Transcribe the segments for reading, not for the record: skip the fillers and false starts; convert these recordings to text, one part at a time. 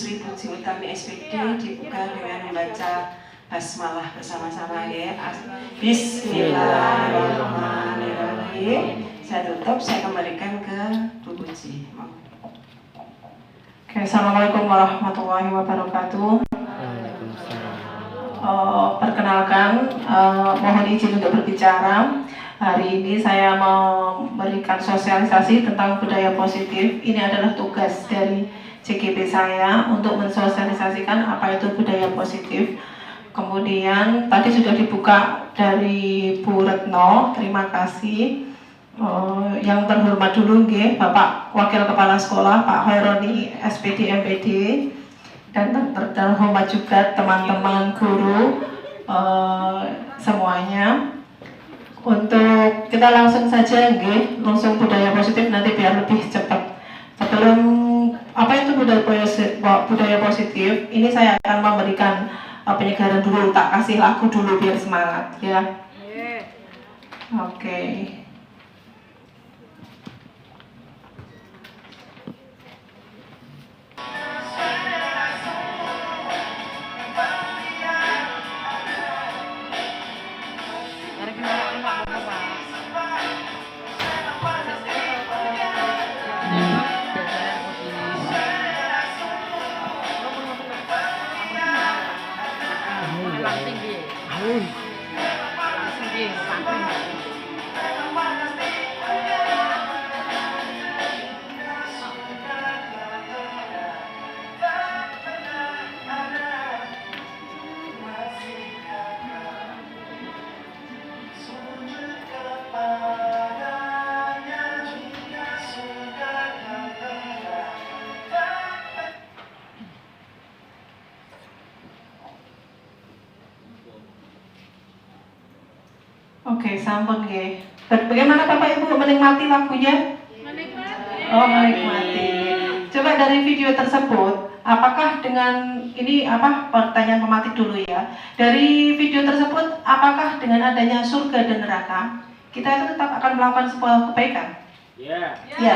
Sri Puji Utami SPD dibuka dengan membaca basmalah bersama-sama ya. Bismillahirrahmanirrahim. Saya tutup, saya kembalikan ke Bu Puji. Oke, Assalamualaikum warahmatullahi wabarakatuh. Perkenalkan, mohon izin untuk berbicara. Hari ini saya memberikan sosialisasi tentang budaya positif. Ini adalah tugas dari CGP saya untuk mensosialisasikan apa itu budaya positif. Kemudian tadi sudah dibuka dari Bu Retno, terima kasih. Yang terhormat dulu nggih, Bapak Wakil Kepala Sekolah Pak Hoironi SPD MPD, dan terhormat juga teman-teman guru semuanya. Untuk kita langsung saja nggih, langsung budaya positif nanti biar lebih cepat. Sebelum apa itu budaya positif, ini saya akan memberikan penyegaran dulu, tak kasih lagu dulu biar semangat ya. Oke. Oke, sampun nggih. Bagaimana Bapak Ibu menikmati lagunya? Menikmati. Oh, menikmati. Coba dari video tersebut, apakah dengan ini pertanyaan pematik dulu ya. Dari video tersebut, apakah dengan adanya surga dan neraka, kita itu tetap akan melakukan sebuah kebaikan? Ya. Ya.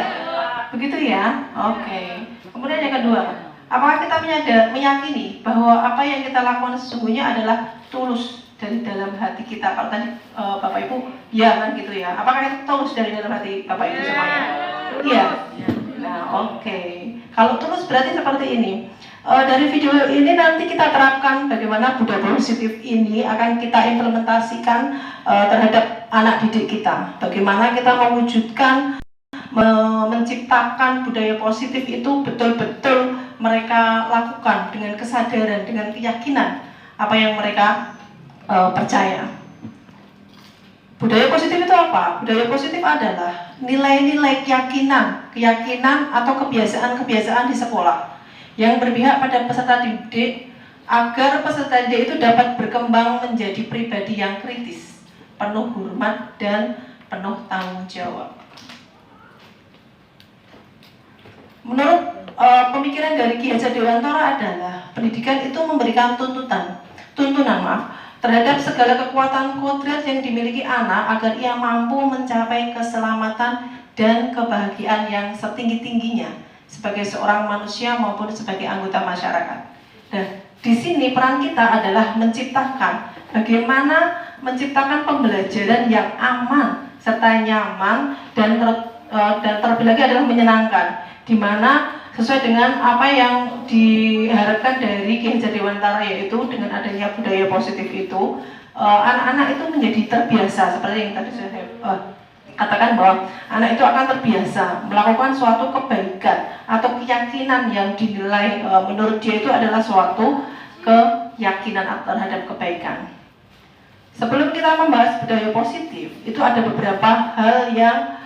Begitu ya? Oke. Kemudian yang kedua, apakah kita meyakini bahwa apa yang kita lakukan sesungguhnya adalah tulus dari dalam hati kita? Kalau tadi Bapak Ibu ya kan gitu ya, apakah itu tulus dari dalam hati Bapak Ibu semuanya? Iya. Nah, oke. Kalau tulus berarti seperti ini. Dari video ini nanti kita terapkan bagaimana budaya positif ini akan kita implementasikan terhadap anak didik kita. Bagaimana kita mewujudkan, menciptakan budaya positif itu betul-betul mereka lakukan dengan kesadaran, dengan keyakinan apa yang mereka percaya. Budaya positif itu apa? Budaya positif adalah nilai-nilai keyakinan atau kebiasaan-kebiasaan di sekolah yang berpihak pada peserta didik agar peserta didik itu dapat berkembang menjadi pribadi yang kritis, penuh hormat dan penuh tanggung jawab. Menurut pemikiran dari Ki Hajar Dewantara adalah pendidikan itu memberikan tuntunan terhadap segala kekuatan kodrat yang dimiliki anak agar ia mampu mencapai keselamatan dan kebahagiaan yang setinggi-tingginya sebagai seorang manusia maupun sebagai anggota masyarakat. Dan di sini peran kita adalah bagaimana menciptakan pembelajaran yang aman serta nyaman dan terlebih lagi adalah menyenangkan, di mana sesuai dengan apa yang diharapkan dari Ki Hajar Dewantara, yaitu dengan adanya budaya positif itu anak-anak itu menjadi terbiasa, seperti yang tadi saya katakan bahwa anak itu akan terbiasa melakukan suatu kebaikan atau keyakinan yang dinilai menurut dia itu adalah suatu keyakinan terhadap kebaikan. Sebelum kita membahas budaya positif, itu ada beberapa hal yang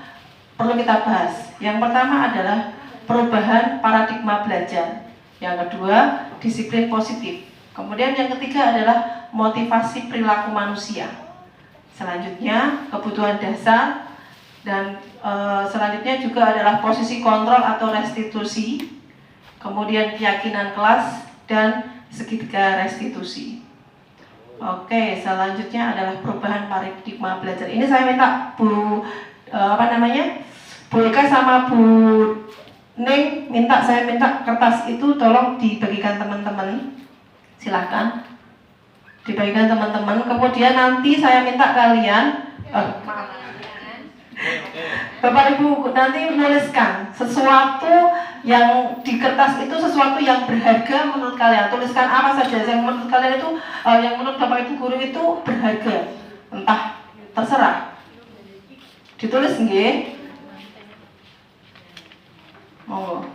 perlu kita bahas. Yang pertama adalah perubahan paradigma belajar. Yang kedua, disiplin positif. Kemudian yang ketiga adalah motivasi perilaku manusia. Selanjutnya, kebutuhan dasar. Dan selanjutnya juga adalah posisi kontrol atau restitusi. Kemudian keyakinan kelas dan segitiga restitusi. Oke, selanjutnya adalah perubahan paradigma belajar. Ini saya minta Bu Bu Eka sama Bu saya minta kertas itu tolong dibagikan teman-teman. Silahkan dibagikan teman-teman. Kemudian nanti saya minta kalian, Bapak Ibu nanti menuliskan sesuatu yang di kertas itu, sesuatu yang berharga menurut kalian. Tuliskan apa saja yang menurut kalian itu, yang menurut Bapak Ibu guru itu berharga. Entah, terserah. Ditulis nggih. Monggo.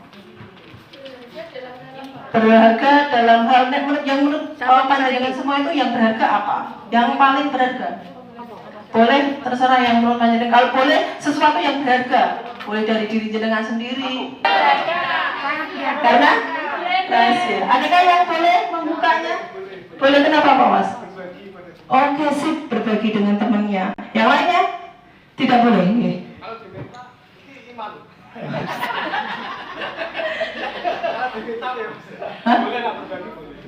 Berharga dalam hal yang menurut panjenengan semua itu yang berharga apa? Yang paling berharga? Boleh, terserah yang menurut panjenengan. Kalau boleh sesuatu yang berharga, boleh dari diri jenengan sendiri. Karena rahasia. Adakah yang boleh membukanya? Boleh, kenapa Pak Mas? Oke, sip, berbagi dengan temannya. Yang lainnya? Tidak boleh.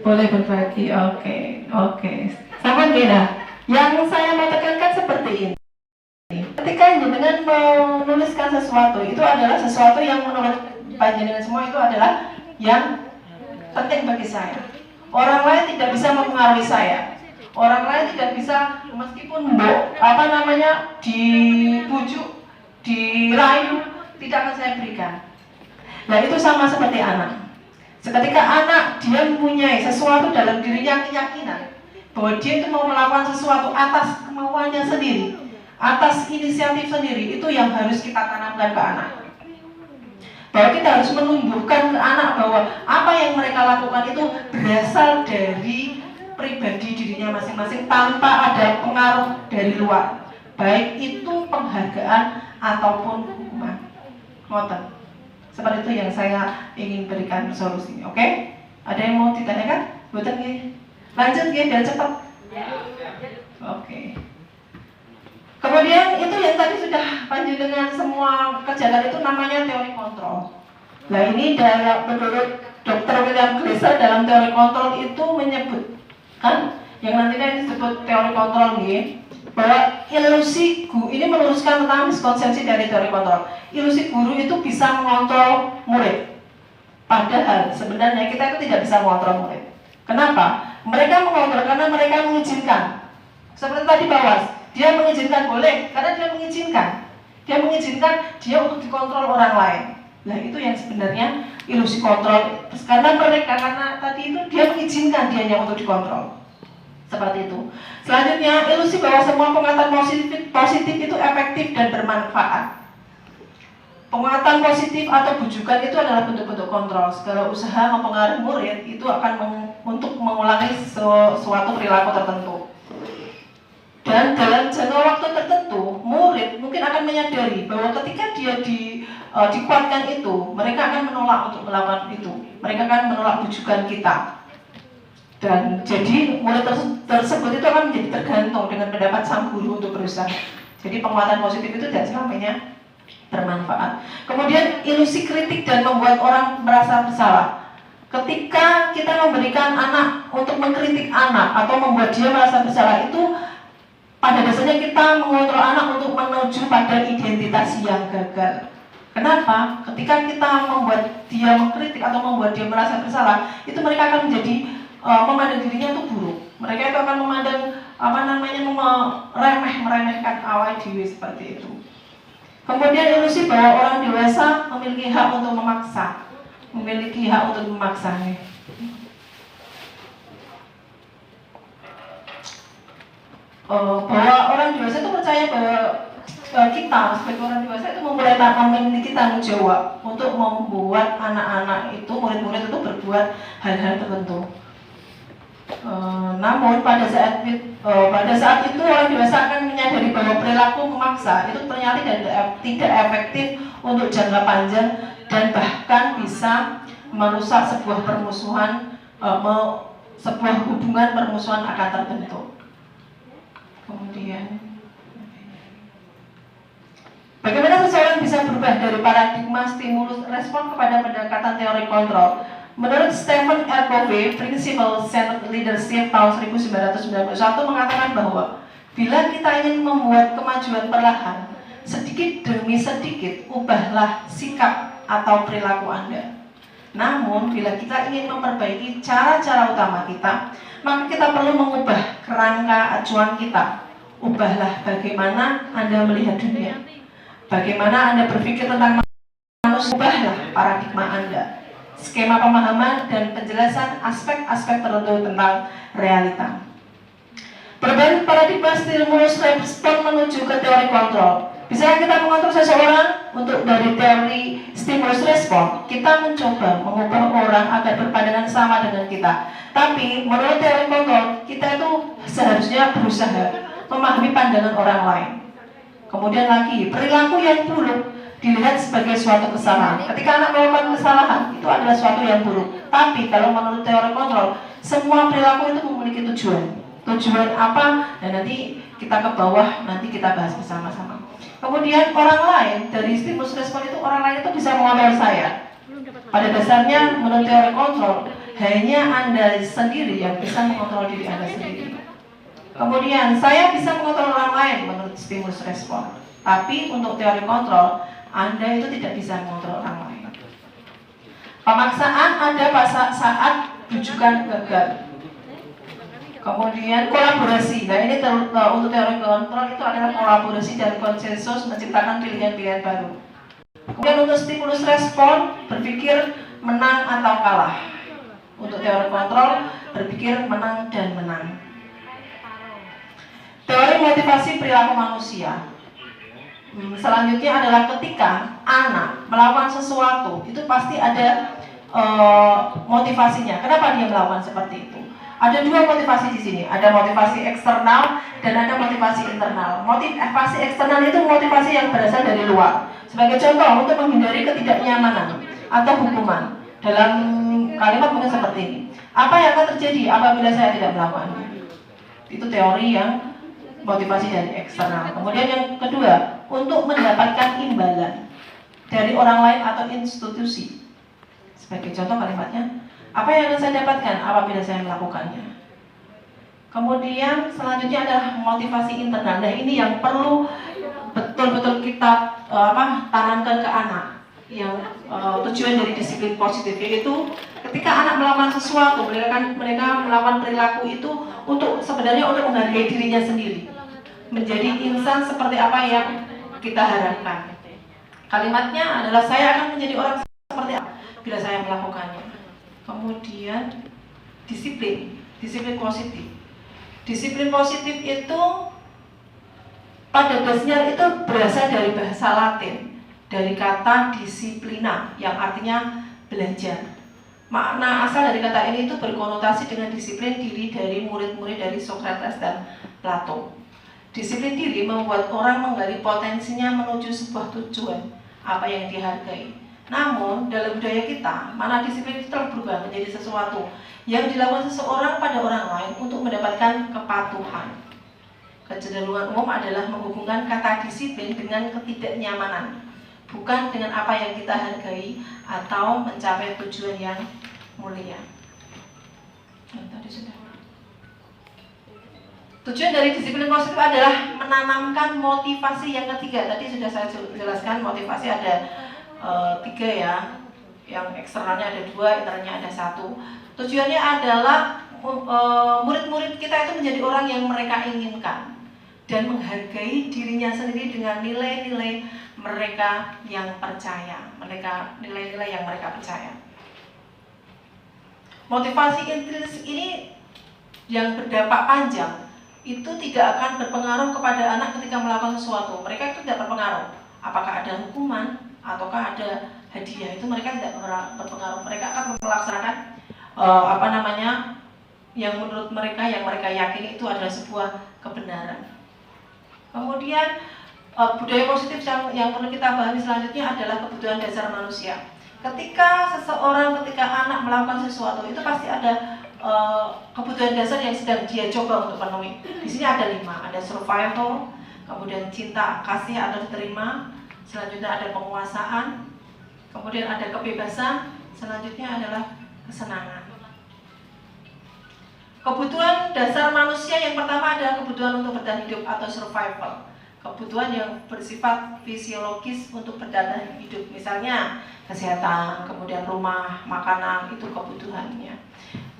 Boleh berbagi, oke. Sama beda. Yang saya mau tekankan seperti ini. Ketika jenengan menuliskan sesuatu, itu adalah sesuatu yang menurut panjenengan semua itu adalah yang penting bagi saya. Orang lain tidak bisa mempengaruhi saya. Orang lain tidak bisa, meskipun dibujuk, dirayu, tidak akan saya berikan. Nah itu sama seperti anak. Ketika anak dia mempunyai sesuatu dalam dirinya, keyakinan bahwa dia itu mau melakukan sesuatu atas kemauannya sendiri, atas inisiatif sendiri, itu yang harus kita tanamkan ke anak. Bahwa kita harus menumbuhkan ke anak bahwa apa yang mereka lakukan itu berasal dari pribadi dirinya masing-masing tanpa ada pengaruh dari luar, baik itu penghargaan ataupun hukuman. Ngoten. Seperti itu yang saya ingin berikan solusinya. Oke? Ada yang mau ditanyakan? Boten nggih. Lanjut nggih biar cepat. Oke. Kemudian itu yang tadi sudah panjenengan semua kerjakan itu namanya teori kontrol. Nah ini menurut Dr. William Glasser dalam teori kontrol itu menyebutkan yang nantinya disebut teori kontrol nih, bahwa ilusi guru ini meluruskan tentang miskonsepsi dari teori kontrol. Ilusi guru itu bisa mengontrol murid. Padahal sebenarnya kita itu tidak bisa mengontrol murid. Kenapa? Mereka mengontrol karena mereka mengizinkan. Seperti tadi Bawas, dia mengizinkan boleh karena dia mengizinkan. Dia mengizinkan dia untuk dikontrol orang lain. Nah itu yang sebenarnya ilusi kontrol. Karena tadi itu dia mengizinkan dianya untuk dikontrol. Seperti itu. Selanjutnya, ilusi bahwa semua penguatan positif itu efektif dan bermanfaat. Penguatan positif atau bujukan itu adalah bentuk-bentuk kontrol. Segala usaha mempengaruhi murid itu akan untuk mengulangi suatu perilaku tertentu. Dan dalam jangka waktu tertentu, murid mungkin akan menyadari bahwa ketika dia dikuatkan itu, mereka akan menolak untuk melakukan itu. Mereka akan menolak bujukan kita. Dan jadi murid tersebut itu akan menjadi tergantung dengan pendapat sang guru untuk berusaha. Jadi penguatan positif itu tidak selamanya bermanfaat. Kemudian ilusi kritik dan membuat orang merasa bersalah. Ketika kita memberikan anak untuk mengkritik anak atau membuat dia merasa bersalah, itu pada dasarnya kita mengontrol anak untuk menuju pada identitas yang gagal. Kenapa? Ketika kita membuat dia mengkritik atau membuat dia merasa bersalah, itu mereka akan menjadi memandang dirinya itu buruk. Mereka itu akan memandang meremehkan awal diri seperti itu. Kemudian ilusi bahwa orang dewasa memiliki hak untuk memaksa, memaksanya. Bahwa orang dewasa itu percaya bahwa kita sebagai orang dewasa itu memiliki tanggung jawab untuk membuat anak-anak itu, murid-murid itu berbuat hal-hal tertentu. Namun pada saat itu orang dewasa akan menyadari bahwa perilaku memaksa itu ternyata tidak efektif untuk jangka panjang dan bahkan bisa merusak sebuah permusuhan, sebuah hubungan permusuhan akan terbentuk. Kemudian, bagaimana seseorang bisa berubah dari paradigma stimulus respon kepada pendekatan teori kontrol? Menurut Stephen R. Covey, Principle Centered Leadership tahun 1991 mengatakan bahwa bila kita ingin membuat kemajuan perlahan, sedikit demi sedikit ubahlah sikap atau perilaku Anda. Namun, bila kita ingin memperbaiki cara-cara utama kita, maka kita perlu mengubah kerangka acuan kita. Ubahlah bagaimana Anda melihat dunia, bagaimana Anda berpikir tentang manusia. Ubahlah paradigma Anda, skema pemahaman dan penjelasan aspek-aspek tertentu tentang realita. Perubahan paradigma stimulus respon menuju ke teori kontrol. Bisa kita mengontrol seseorang? Untuk dari teori stimulus respon, kita mencoba mengubah orang agar berpandangan sama dengan kita. Tapi menurut teori kontrol, kita itu seharusnya berusaha memahami pandangan orang lain. Kemudian lagi, perilaku yang buruk dilihat sebagai suatu kesalahan. Ketika anak melakukan kesalahan, itu adalah suatu yang buruk. Tapi kalau menurut teori kontrol, semua perilaku itu memiliki tujuan. Tujuan apa? Dan nanti kita ke bawah, nanti kita bahas bersama-sama. Kemudian orang lain, dari stimulus respon itu orang lain itu bisa mengontrol saya. Pada dasarnya menurut teori kontrol, hanya Anda sendiri yang bisa mengontrol diri Anda sendiri. Kemudian saya bisa mengontrol orang lain menurut stimulus respon. Tapi untuk teori kontrol, Anda itu tidak bisa mengontrol orang lain. Pemaksaan ada saat rujukan gagal. Kemudian kolaborasi. Nah ini untuk teori kontrol itu adalah kolaborasi dan konsensus menciptakan pilihan-pilihan baru. Kemudian untuk stimulus respon, berpikir menang atau kalah. Untuk teori kontrol, berpikir menang dan menang. Teori motivasi perilaku manusia. Selanjutnya adalah ketika anak melakukan sesuatu, itu pasti ada motivasinya. Kenapa dia melakukan seperti itu? Ada dua motivasi di sini, ada motivasi eksternal dan ada motivasi internal. Motivasi eksternal itu motivasi yang berasal dari luar. Sebagai contoh, untuk menghindari ketidaknyamanan atau hukuman. Dalam kalimat mungkin seperti ini. Apa yang akan terjadi apabila saya tidak melakukannya? Itu teori yang motivasi dari eksternal. Kemudian yang kedua, untuk mendapatkan imbalan dari orang lain atau institusi. Sebagai contoh kalimatnya, apa yang akan saya dapatkan apabila saya melakukannya? Kemudian selanjutnya adalah motivasi internal. Nah ini yang perlu betul-betul kita tanamkan ke anak. Yang tujuan dari disiplin positif yaitu ketika anak melakukan sesuatu, mereka melakukan perilaku itu sebenarnya untuk menghargai dirinya sendiri, menjadi insan seperti apa yang kita harapkan. Kalimatnya adalah saya akan menjadi orang seperti apa bila saya melakukannya. Kemudian disiplin positif. Disiplin positif itu pada dasarnya itu berasal dari bahasa Latin, dari kata disiplina yang artinya belajar. Makna asal dari kata ini itu berkonotasi dengan disiplin diri dari murid-murid dari Socrates dan Plato. Disiplin diri membuat orang menggali potensinya menuju sebuah tujuan, apa yang dihargai. Namun, dalam budaya kita, makna disiplin itu telah berubah menjadi sesuatu yang dilakukan seseorang pada orang lain untuk mendapatkan kepatuhan. Kecenderungan umum adalah menghubungkan kata disiplin dengan ketidaknyamanan, bukan dengan apa yang kita hargai atau mencapai tujuan yang mulia. Tadi sudah. Tujuan dari disiplin positif adalah menanamkan motivasi yang ketiga. Tadi sudah saya jelaskan motivasi ada 3 ya, yang eksternalnya ada 2, internalnya ada 1. Tujuannya adalah murid-murid kita itu menjadi orang yang mereka inginkan dan menghargai dirinya sendiri dengan nilai-nilai mereka yang percaya, nilai-nilai yang mereka percaya. Motivasi intrinsik ini yang berdampak panjang itu tidak akan berpengaruh kepada anak ketika melakukan sesuatu. Mereka itu tidak berpengaruh apakah ada hukuman ataukah ada hadiah, itu mereka tidak berpengaruh. Mereka akan melaksanakan yang menurut mereka, yang mereka yakini itu adalah sebuah kebenaran. Kemudian budaya positif yang perlu kita pahami selanjutnya adalah kebutuhan dasar manusia. Ketika anak melakukan sesuatu, itu pasti ada kebutuhan dasar yang sedang dia coba untuk penuhi. Di sini ada 5, ada survival, kemudian cinta, kasih atau diterima, selanjutnya ada penguasaan, kemudian ada kebebasan, selanjutnya adalah kesenangan. Kebutuhan dasar manusia yang pertama adalah kebutuhan untuk bertahan hidup atau survival. kebutuhan yang bersifat fisiologis untuk bertahan hidup, misalnya kesehatan, kemudian rumah, makanan, itu kebutuhannya.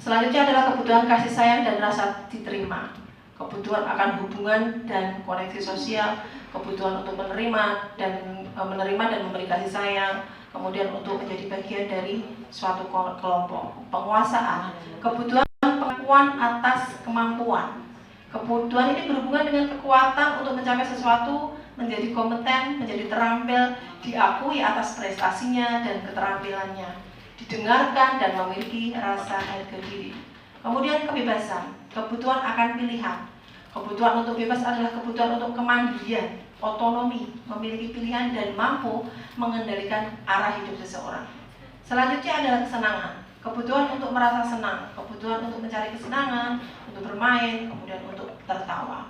Selanjutnya adalah kebutuhan kasih sayang dan rasa diterima, kebutuhan akan hubungan dan koneksi sosial, kebutuhan untuk menerima dan memberi kasih sayang, kemudian untuk menjadi bagian dari suatu kelompok, penguasaan, kebutuhan pengakuan atas kemampuan. Kebutuhan ini berhubungan dengan kekuatan untuk mencapai sesuatu, menjadi kompeten, menjadi terampil, diakui atas prestasinya dan keterampilannya, didengarkan dan memiliki rasa harga diri. Kemudian kebebasan, kebutuhan akan pilihan. Kebutuhan untuk bebas adalah kebutuhan untuk kemandirian, otonomi, memiliki pilihan dan mampu mengendalikan arah hidup seseorang. Selanjutnya adalah kesenangan, kebutuhan untuk merasa senang, kebutuhan untuk mencari kesenangan, untuk bermain, kemudian untuk tertawa.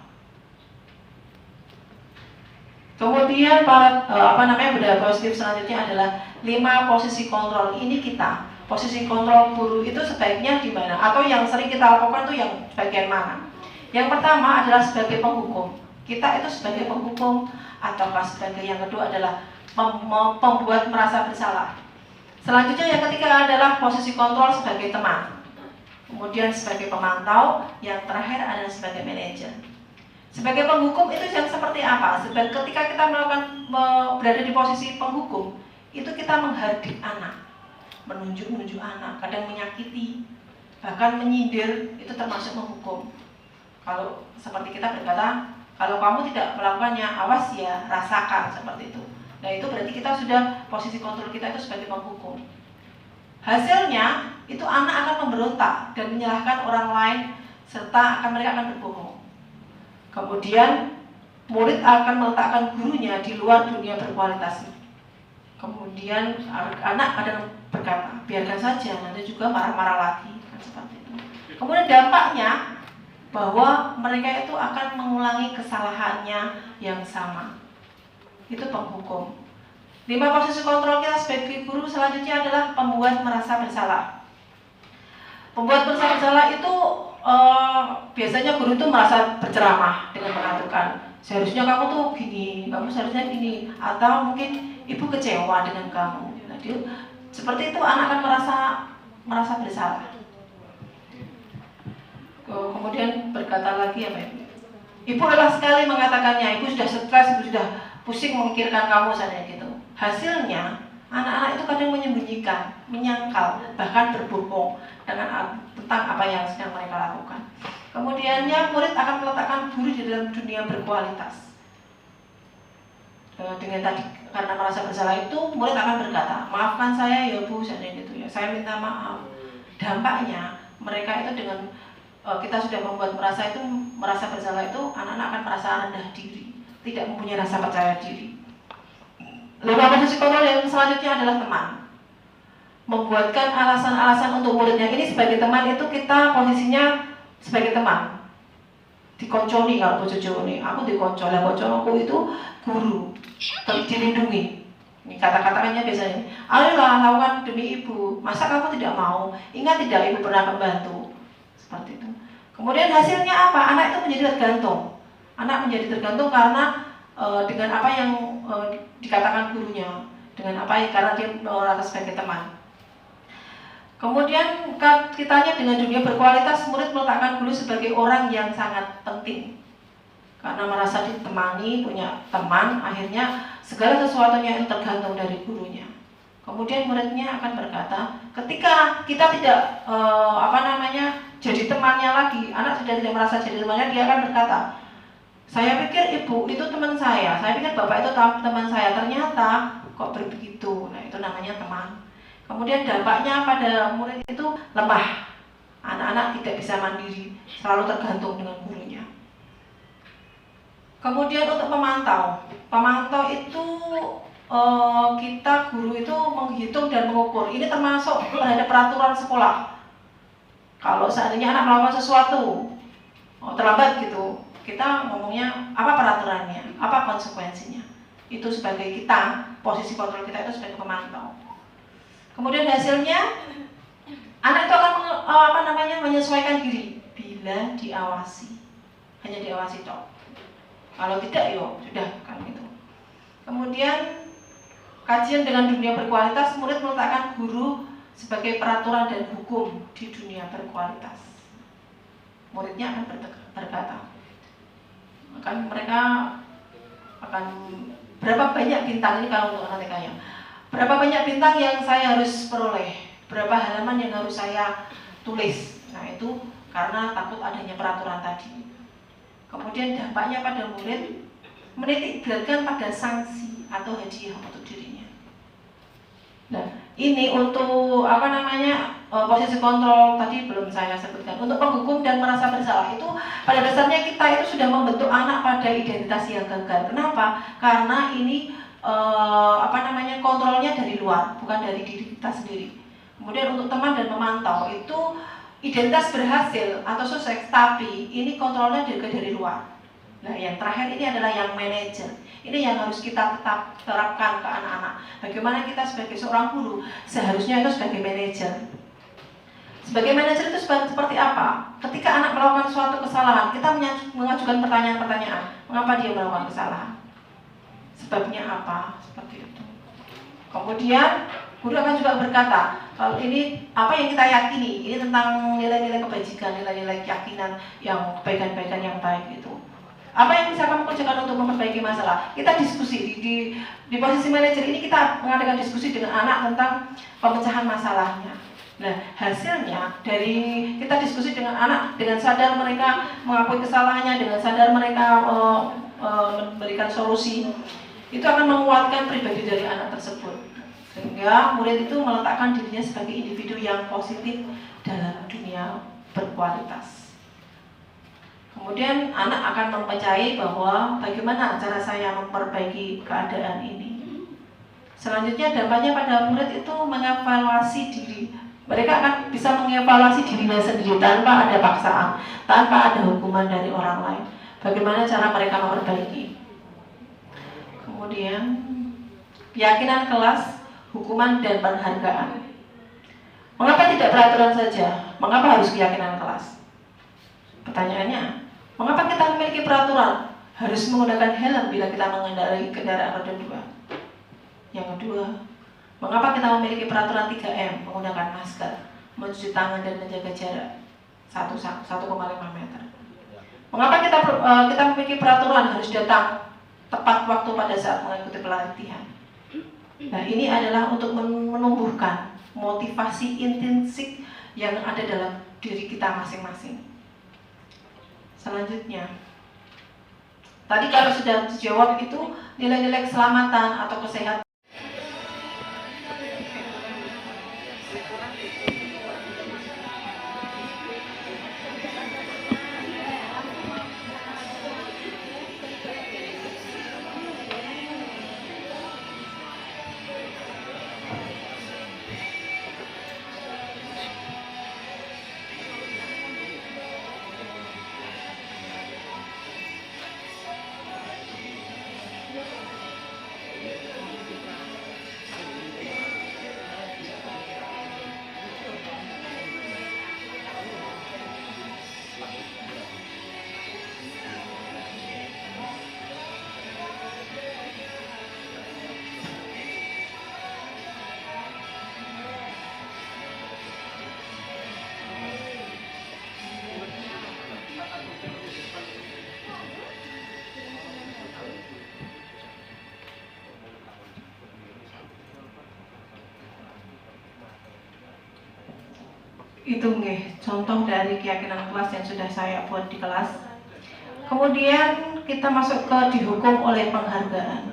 Kemudian budaya positif selanjutnya adalah 5 posisi kontrol. Ini kita, posisi kontrol guru itu sebaiknya di mana? Atau yang sering kita lakukan itu yang bagian mana? Yang pertama adalah sebagai penghukum. Kita itu sebagai penghukum, atau sebagai yang kedua adalah pembuat merasa bersalah. Selanjutnya yang ketiga adalah posisi kontrol sebagai teman. Kemudian sebagai pemantau, yang terakhir adalah sebagai manajer. Sebagai penghukum itu yang seperti apa? Ketika kita berada di posisi penghukum, itu kita menghardik anak, menunjuk anak, kadang menyakiti, bahkan menyindir, itu termasuk menghukum. Kalau seperti kita berkata, kalau kamu tidak melakukannya, awas ya, rasakan, seperti itu. Nah itu berarti kita sudah, posisi kontrol kita itu sebagai penghukum. Hasilnya, itu anak akan memberontak dan menyalahkan orang lain, serta mereka akan berbohong. Kemudian, murid akan meletakkan gurunya di luar dunia berkualitas. Kemudian, anak kadang berkata, biarkan saja, nanti juga marah-marah lagi, kan seperti itu. Kemudian dampaknya, bahwa mereka itu akan mengulangi kesalahannya yang sama. Itu penghukum. 5 posisi kontrol kita sebagai guru selanjutnya adalah pembuat merasa bersalah. Pembuat merasa bersalah itu biasanya guru itu merasa berceramah dengan mengatakan, seharusnya kamu tuh gini, kamu seharusnya gini, atau mungkin ibu kecewa dengan kamu. Nah, seperti itu anak akan merasa bersalah. Kemudian berkata lagi apa ibu? Ibu lelah sekali mengatakannya, ibu sudah stres, ibu sudah pusing memikirkan kamu saja gitu. Hasilnya anak-anak itu kadang menyembunyikan, menyangkal, bahkan berbohong tentang apa yang sedang mereka lakukan. Kemudiannya murid akan meletakkan guru di dalam dunia berkualitas. Dengan tadi karena merasa bersalah itu murid akan berkata, maafkan saya ya bu, saja gitu ya, saya minta maaf. Dampaknya mereka itu dengan kita sudah membuat merasa bersalah itu, anak-anak akan merasa rendah diri, tidak mempunyai rasa percaya diri. 5 posisi kontrol yang selanjutnya adalah teman. Membuatkan alasan-alasan untuk muridnya. Ini sebagai teman itu kita posisinya sebagai teman. Dikonconi kalau bojo Jawa nih, aku dikoncol, aku itu guru, dilindungi. Ini kata-katanya biasanya, ayolah lakukan demi ibu, masa kamu tidak mau? Ingat tidak ibu pernah membantu? Seperti itu. Kemudian hasilnya apa? Anak itu menjadi tergantung. Anak menjadi tergantung karena dengan apa yang dikatakan gurunya, dengan apa yang karena dia merasa sebagai teman. Kemudian kitanya dengan dunia berkualitas, murid meletakkan guru sebagai orang yang sangat penting. Karena merasa ditemani, punya teman, akhirnya segala sesuatunya itu tergantung dari gurunya. Kemudian muridnya akan berkata, ketika kita tidak jadi temannya lagi, anak sudah tidak merasa jadi temannya, dia akan berkata, saya pikir ibu itu teman saya pikir bapak itu teman saya, ternyata kok begitu. Nah itu namanya teman. Kemudian dampaknya pada murid itu lemah, anak-anak tidak bisa mandiri, selalu tergantung dengan gurunya. Kemudian untuk pemantau itu kita guru itu menghitung dan mengukur. Ini termasuk terhadap peraturan sekolah. Kalau seandainya anak melakukan sesuatu terlambat gitu, kita ngomongnya apa peraturannya, apa konsekuensinya. Itu sebagai kita, posisi kontrol kita itu sebagai pemantau. Kemudian hasilnya anak itu akan menyesuaikan diri bila diawasi, hanya diawasi toh. Kalau tidak, yo sudah kan gitu. Kemudian kajian dengan dunia berkualitas, murid meletakkan guru sebagai peraturan dan hukum di dunia berkualitas. Muridnya akan berkata, mereka akan berapa banyak bintang ini kalau untuk anak TK ya. Berapa banyak bintang yang saya harus peroleh, berapa halaman yang harus saya tulis. Nah itu karena takut adanya peraturan tadi. Kemudian dampaknya pada murid menitik beratkan pada sanksi atau hadiah untuk dirinya. Nah ini untuk posisi kontrol tadi belum saya sebutkan. Untuk penghukum dan merasa bersalah itu pada dasarnya kita itu sudah membentuk anak pada identitas yang gagal. Kenapa? Karena ini kontrolnya dari luar, bukan dari diri kita sendiri. Kemudian untuk teman dan memantau itu identitas berhasil atau sukses, tapi ini kontrolnya juga dari luar. Nah yang terakhir ini adalah yang manajer. Ini yang harus kita tetap terapkan ke anak-anak. Bagaimana kita sebagai seorang guru seharusnya itu sebagai manajer. Sebagai manajer itu seperti apa? Ketika anak melakukan suatu kesalahan, kita mengajukan pertanyaan-pertanyaan. Mengapa dia melakukan kesalahan? Sebabnya apa? Seperti itu. Kemudian guru akan juga berkata, kalau ini apa yang kita yakini, ini tentang nilai-nilai kebajikan, nilai-nilai keyakinan yang kebaikan-kebaikan yang baik itu. Apa yang bisa kamu kerjakan untuk memperbaiki masalah? Kita diskusi di posisi manajer ini, kita mengadakan diskusi dengan anak tentang pemecahan masalahnya. Nah hasilnya dari kita diskusi dengan anak, dengan sadar mereka mengakui kesalahannya, dengan sadar mereka memberikan solusi, itu akan menguatkan pribadi dari anak tersebut. Sehingga murid itu meletakkan dirinya sebagai individu yang positif dalam dunia berkualitas. Kemudian anak akan mempercayai bahwa bagaimana cara saya memperbaiki keadaan ini. Selanjutnya dampaknya pada murid itu mengevaluasi diri. Mereka akan bisa mengevaluasi dirinya sendiri tanpa ada paksaan, tanpa ada hukuman dari orang lain. Bagaimana cara mereka memperbaiki. Kemudian keyakinan kelas, hukuman dan penghargaan. Mengapa tidak peraturan saja? Mengapa harus keyakinan kelas? Pertanyaannya, mengapa kita memiliki peraturan harus menggunakan helm bila kita mengendarai kendaraan roda 2? Yang kedua, mengapa kita memiliki peraturan 3M, menggunakan masker, mencuci tangan dan menjaga jarak 1,5 meter? Mengapa kita memiliki peraturan harus datang tepat waktu pada saat mengikuti pelatihan? Nah ini adalah untuk menumbuhkan motivasi intrinsik yang ada dalam diri kita masing-masing. Selanjutnya, tadi kalau sudah dijawab itu nilai-nilai keselamatan atau kesehatan. Itu contoh dari keyakinan kelas yang sudah saya buat di kelas. Kemudian kita masuk ke dihukum oleh penghargaan.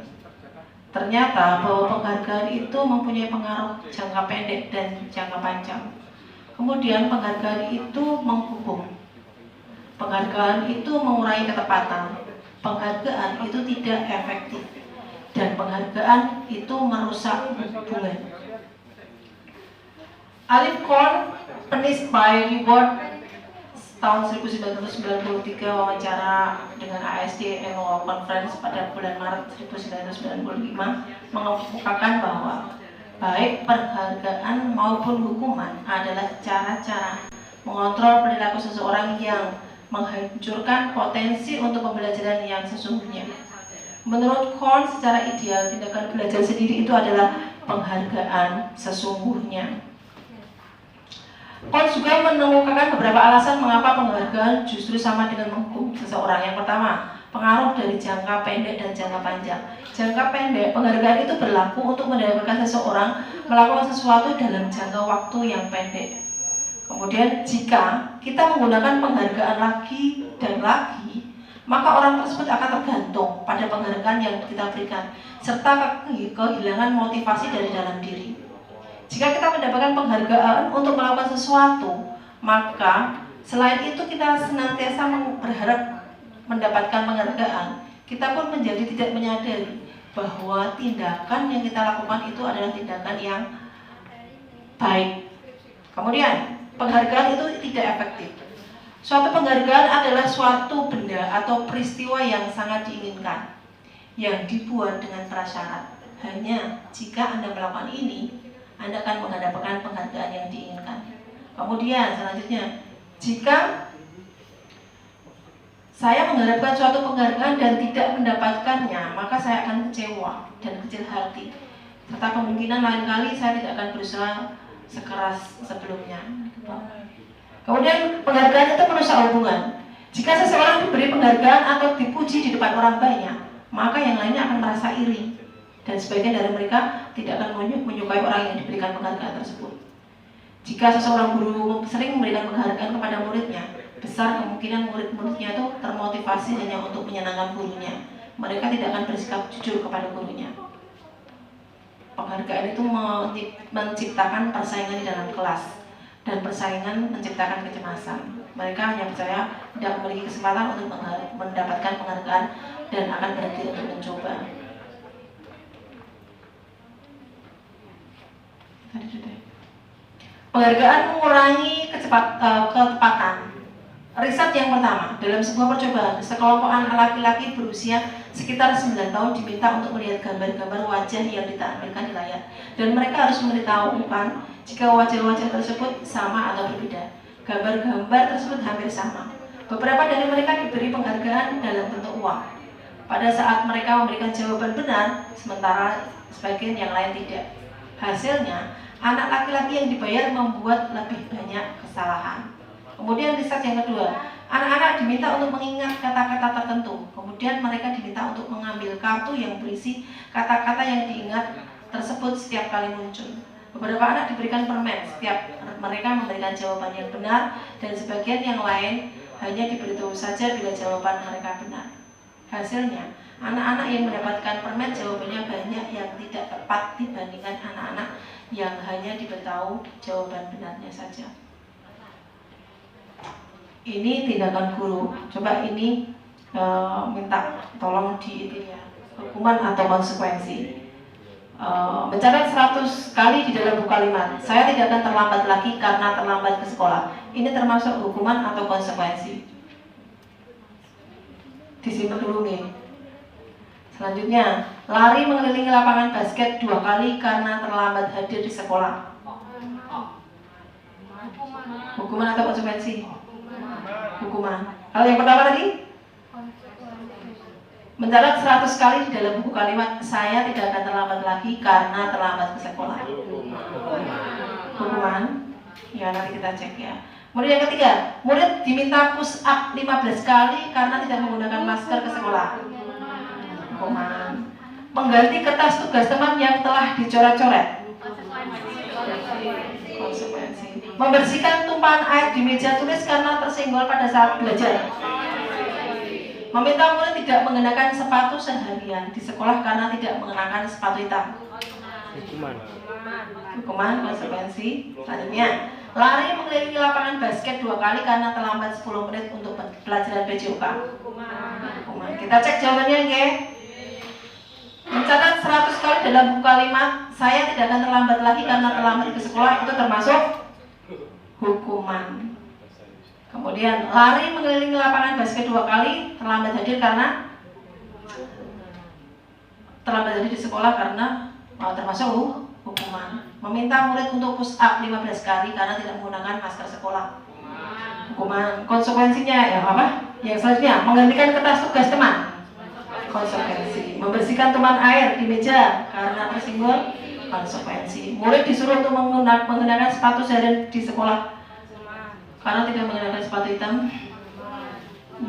Ternyata bahwa penghargaan itu mempunyai pengaruh jangka pendek dan jangka panjang. Kemudian penghargaan itu menghukum. Penghargaan itu mengurangi ketepatan. Penghargaan itu tidak efektif. Dan penghargaan itu merusak hubungan. Alif Korn, Punished by Reward, tahun 1993, wawancara dengan ASD Annual Conference pada bulan Maret 1995 mengemukakan bahwa baik penghargaan maupun hukuman adalah cara-cara mengontrol perilaku seseorang yang menghancurkan potensi untuk pembelajaran yang sesungguhnya. Menurut Korn, secara ideal, tindakan belajar sendiri itu adalah penghargaan sesungguhnya. Korn juga menemukan beberapa alasan mengapa penghargaan justru sama dengan menghukum seseorang. Yang pertama, pengaruh dari jangka pendek dan jangka panjang. Jangka pendek, penghargaan itu berlaku untuk mendapatkan seseorang melakukan sesuatu dalam jangka waktu yang pendek. Kemudian jika kita menggunakan penghargaan lagi dan lagi, maka orang tersebut akan tergantung pada penghargaan yang kita berikan, serta kehilangan motivasi dari dalam diri. Jika kita mendapatkan penghargaan untuk melakukan sesuatu, maka selain itu kita senantiasa berharap mendapatkan penghargaan, kita pun menjadi tidak menyadari bahwa tindakan yang kita lakukan itu adalah tindakan yang baik. Kemudian, penghargaan itu tidak efektif. Suatu penghargaan adalah suatu benda atau peristiwa yang sangat diinginkan, yang dibuat dengan prasyarat. Hanya jika Anda melakukan ini, Anda akan mendapatkan penghargaan yang diinginkan. Kemudian selanjutnya, jika saya mengharapkan suatu penghargaan dan tidak mendapatkannya, maka saya akan kecewa dan kecil hati. Serta kemungkinan lain kali saya tidak akan berusaha sekeras sebelumnya. Kemudian penghargaan itu merusak hubungan. Jika seseorang diberi penghargaan atau dipuji di depan orang banyak, maka yang lainnya akan merasa iri. Dan sebagian dari mereka tidak akan menyukai orang yang diberikan penghargaan tersebut. Jika seseorang guru sering memberikan penghargaan kepada muridnya, besar kemungkinan murid-muridnya itu termotivasi hanya untuk menyenangkan gurunya. Mereka tidak akan bersikap jujur kepada gurunya. Penghargaan itu menciptakan persaingan di dalam kelas, dan persaingan menciptakan kecemasan. Mereka hanya percaya tidak memiliki kesempatan untuk mendapatkan penghargaan dan akan berhenti untuk mencoba. Penghargaan mengurangi ketepatan. Riset yang pertama, dalam sebuah percobaan, sekelompok anak laki-laki berusia sekitar 9 tahun diminta untuk melihat gambar-gambar wajah yang ditampilkan di layar, dan mereka harus memberitahukan jika wajah-wajah tersebut sama atau berbeda. Gambar-gambar tersebut hampir sama. Beberapa dari mereka diberi penghargaan dalam bentuk uang pada saat mereka memberikan jawaban benar, sementara sebagian yang lain tidak. Hasilnya, anak laki-laki yang dibayar membuat lebih banyak kesalahan. Kemudian riset yang kedua, anak-anak diminta untuk mengingat kata-kata tertentu. Kemudian mereka diminta untuk mengambil kartu yang berisi kata-kata yang diingat tersebut setiap kali muncul. Beberapa anak diberikan permen setiap mereka memberikan jawaban yang benar, dan sebagian yang lain hanya diberitahu saja bila jawaban mereka benar. Hasilnya, anak-anak yang mendapatkan permen jawabannya banyak yang tidak tepat dibandingkan anak-anak yang hanya diberitahu jawaban benarnya saja. Ini tindakan guru. Coba ini minta tolong di hukuman atau konsekuensi. Mencatat 100 kali di dalam buku kalimat. Saya tidak akan terlambat lagi karena terlambat ke sekolah. Ini termasuk hukuman atau konsekuensi. Disimpan dulu nih. Selanjutnya, lari mengelilingi lapangan basket 2 kali karena terlambat hadir di sekolah. Hukuman atau konsekuensi? Hukuman. Kalau yang pertama tadi? Mencatat 100 kali di dalam buku kalimat, saya tidak akan terlambat lagi karena terlambat ke sekolah. Hukuman. Ya, nanti kita cek ya. Kemudian yang ketiga, murid diminta push up 15 kali karena tidak menggunakan masker ke sekolah. Hukuman. Mengganti kertas tugas teman yang telah dicoret-coret. Konsekuensi. Membersihkan tumpahan air di meja tulis karena tersenggol pada saat belajar. Meminta murid tidak mengenakan sepatu seharian di sekolah karena tidak mengenakan sepatu hitam. Hukuman, konsekuensi. Selanjutnya, lari mengelilingi lapangan basket 2 kali karena terlambat 10 menit untuk pelajaran PJOK. Hukuman. Kita cek jawabannya, oke? Mencatat 100 kali dalam buku kalimat, saya tidak akan terlambat lagi karena terlambat ke sekolah, itu termasuk hukuman. Kemudian lari mengelilingi lapangan basket 2 kali, terlambat hadir karena terlambat hadir di sekolah karena termasuk hukuman. Meminta murid untuk push up 15 kali karena tidak menggunakan masker sekolah. hukuman. Konsekuensinya ya apa? Yang selanjutnya, menggantikan kertas tugas teman. Konsekuensi. Membersihkan tumpahan air di meja karena tersinggul. Konsekuensi. Murid disuruh untuk menggunakan sepatu seharian di sekolah karena tidak menggunakan sepatu hitam.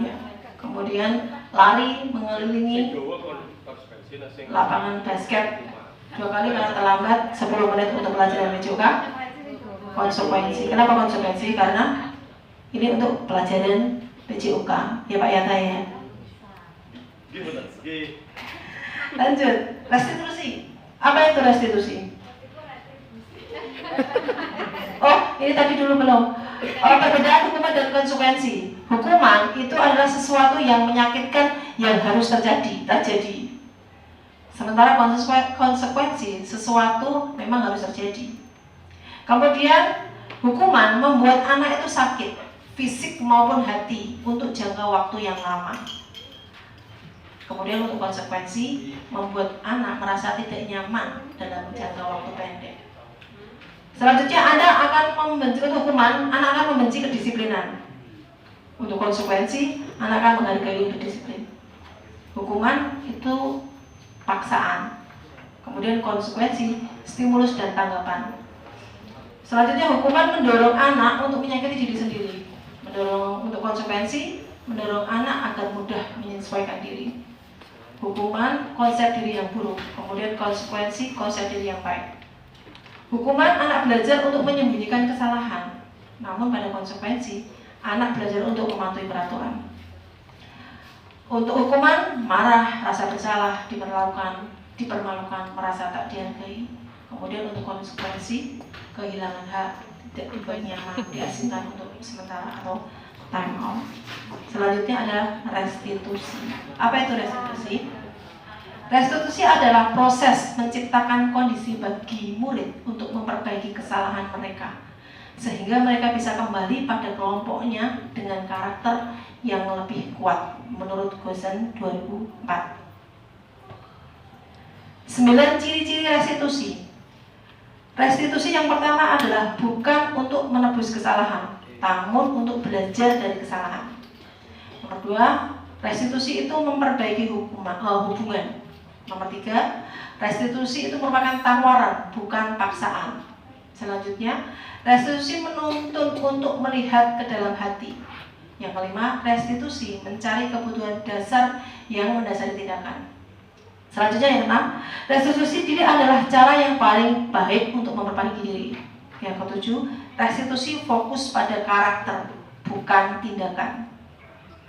Ya. Kemudian lari mengelilingi lapangan basket 2 kali karena terlambat 10 menit untuk pelajaran BJUK. Konsekuensi. Kenapa konsekuensi? Karena ini untuk pelajaran BJUK. Ya Pak Yata ya. Lanjut, restitusi. Apa itu restitusi? Oh, ini tadi dulu belum. Perbedaan hukuman dan konsekuensi. Hukuman itu adalah sesuatu yang menyakitkan yang harus terjadi. Sementara konsekuensi sesuatu memang harus terjadi. Kemudian hukuman membuat anak itu sakit, fisik maupun hati untuk jangka waktu yang lama. Kemudian untuk konsekuensi membuat anak merasa tidak nyaman dalam jangka waktu pendek. Selanjutnya Anda akan membenci hukuman, anak akan membenci kedisiplinan. Untuk konsekuensi, anak akan menghargai disiplin. Hukuman itu paksaan. Kemudian konsekuensi, stimulus dan tanggapan. Selanjutnya hukuman mendorong anak untuk menyakiti diri sendiri. Untuk konsekuensi, mendorong anak agar mudah menyesuaikan diri. Hukuman, konsep diri yang buruk. Kemudian konsekuensi, konsep diri yang baik. Hukuman, anak belajar untuk menyembunyikan kesalahan. Namun pada konsekuensi, anak belajar untuk mematuhi peraturan. Untuk hukuman, marah, rasa bersalah, dipermalukan, merasa tak dihargai. Kemudian untuk konsekuensi, kehilangan hak, tidak dibuat nyaman, diasingkan untuk sementara atau time off. Selanjutnya adalah restitusi. Apa itu restitusi? Restitusi adalah proses menciptakan kondisi bagi murid untuk memperbaiki kesalahan mereka, sehingga mereka bisa kembali pada kelompoknya dengan karakter yang lebih kuat menurut Gosen 2004. 9 ciri-ciri restitusi. Restitusi yang pertama adalah bukan untuk menebus kesalahan, namun untuk belajar dari kesalahan. Nomor 2, restitusi itu memperbaiki hubungan. Nomor 3, restitusi itu merupakan tawaran, bukan paksaan. Selanjutnya, restitusi menuntut untuk melihat ke dalam hati. Yang kelima, restitusi mencari kebutuhan dasar yang mendasari tindakan. Selanjutnya yang 6, restitusi diri adalah cara yang paling baik untuk memperbaiki diri. Yang ketujuh, restitusi fokus pada karakter, bukan tindakan.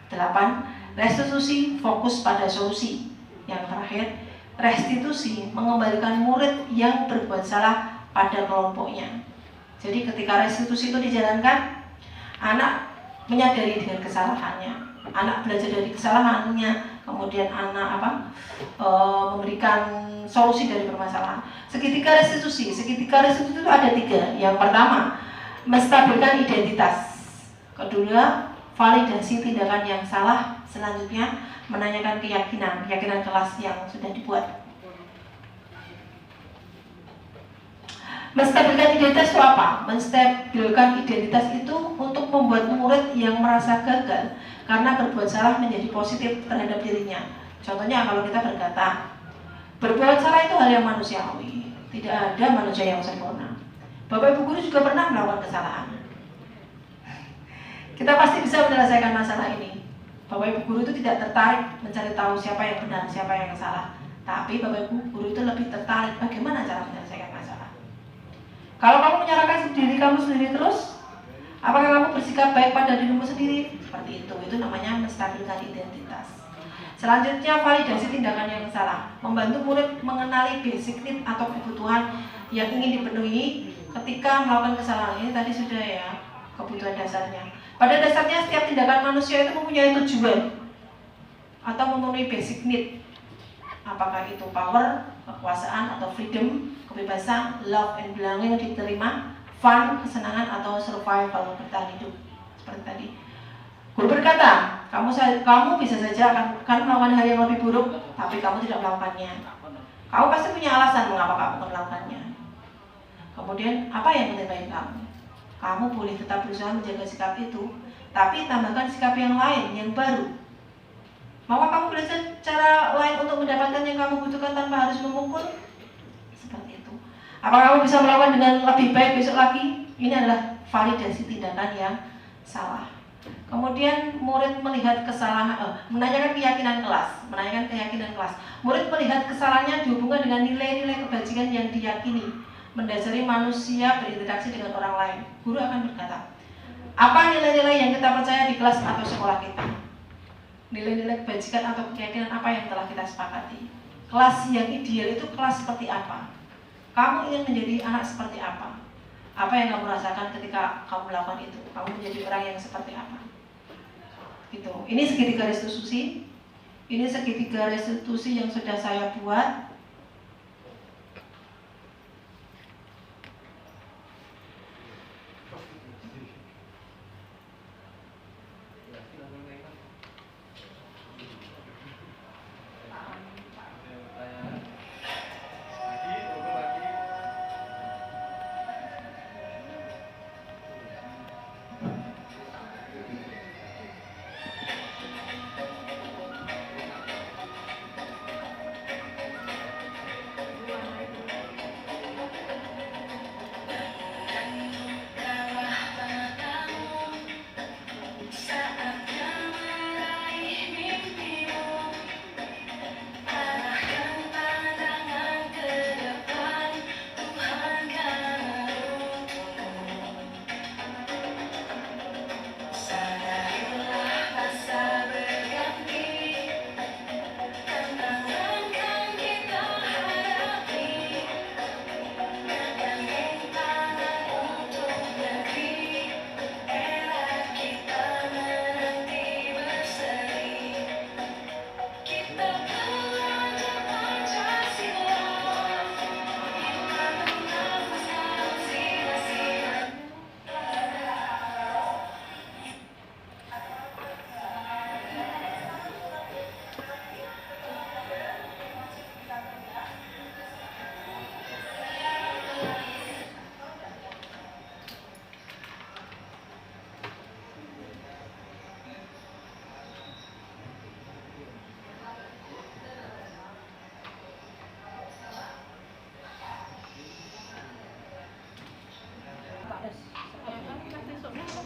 8, restitusi fokus pada solusi. Yang terakhir, restitusi mengembalikan murid yang berbuat salah pada kelompoknya. Jadi ketika restitusi itu dijalankan, anak menyadari dengan kesalahannya, anak belajar dari kesalahannya, kemudian anak memberikan solusi dari permasalahan. Segitiga restitusi itu ada 3. Yang pertama, menstabilkan identitas. Kedua, validasi tindakan yang salah. Selanjutnya, menanyakan keyakinan kelas yang sudah dibuat. Menstabilkan identitas itu apa? Menstabilkan identitas itu untuk membuat murid yang merasa gagal karena berbuat salah menjadi positif terhadap dirinya. Contohnya kalau kita berkata, berbuat salah itu hal yang manusiawi, tidak ada manusia yang sempurna. Bapak Ibu guru juga pernah melakukan kesalahan. Kita pasti bisa menyelesaikan masalah ini. Bapak Ibu guru itu tidak tertarik mencari tahu siapa yang benar, siapa yang salah. Tapi Bapak Ibu guru itu lebih tertarik bagaimana cara menyelesaikan masalah. Kalau kamu menyalahkan diri kamu sendiri terus, apakah kamu bersikap baik pada dirimu sendiri? Seperti itu namanya menstabilkan identitas. Selanjutnya, validasi tindakan yang salah. Membantu murid mengenali basic need atau kebutuhan yang ingin dipenuhi ketika melakukan kesalahan. Ini tadi sudah ya, kebutuhan dasarnya. Pada dasarnya setiap tindakan manusia itu mempunyai tujuan atau memenuhi basic need. Apakah itu power, kekuasaan, atau freedom, kebebasan, love and belonging diterima, fun, kesenangan, atau survival, bertahan hidup. Seperti tadi. Guru berkata, kamu bisa saja akan melakukan hal yang lebih buruk, tapi kamu tidak melakukannya. Kamu pasti punya alasan mengapa kamu melakukannya. Kemudian, apa yang menilai kamu? Kamu boleh tetap berusaha menjaga sikap itu, tapi tambahkan sikap yang lain, yang baru. Mau kamu belajar cara lain untuk mendapatkan yang kamu butuhkan tanpa harus memukul? Seperti itu. Apakah kamu bisa melakukan dengan lebih baik besok lagi? Ini adalah validasi tindakan yang salah. Kemudian murid melihat kesalahan, menanyakan keyakinan kelas. Murid melihat kesalahannya dihubungkan dengan nilai-nilai kebajikan yang diyakini, mendasari manusia berinteraksi dengan orang lain. Guru akan berkata, apa nilai-nilai yang kita percaya di kelas atau sekolah kita? Nilai-nilai kebajikan atau keyakinan apa yang telah kita sepakati? Kelas yang ideal itu kelas seperti apa? Kamu ingin menjadi anak seperti apa? Apa yang kamu rasakan ketika kamu melakukan itu? Kamu menjadi orang yang seperti apa? Gitu. Ini segitiga restitusi. Ini segitiga restitusi yang sudah saya buat.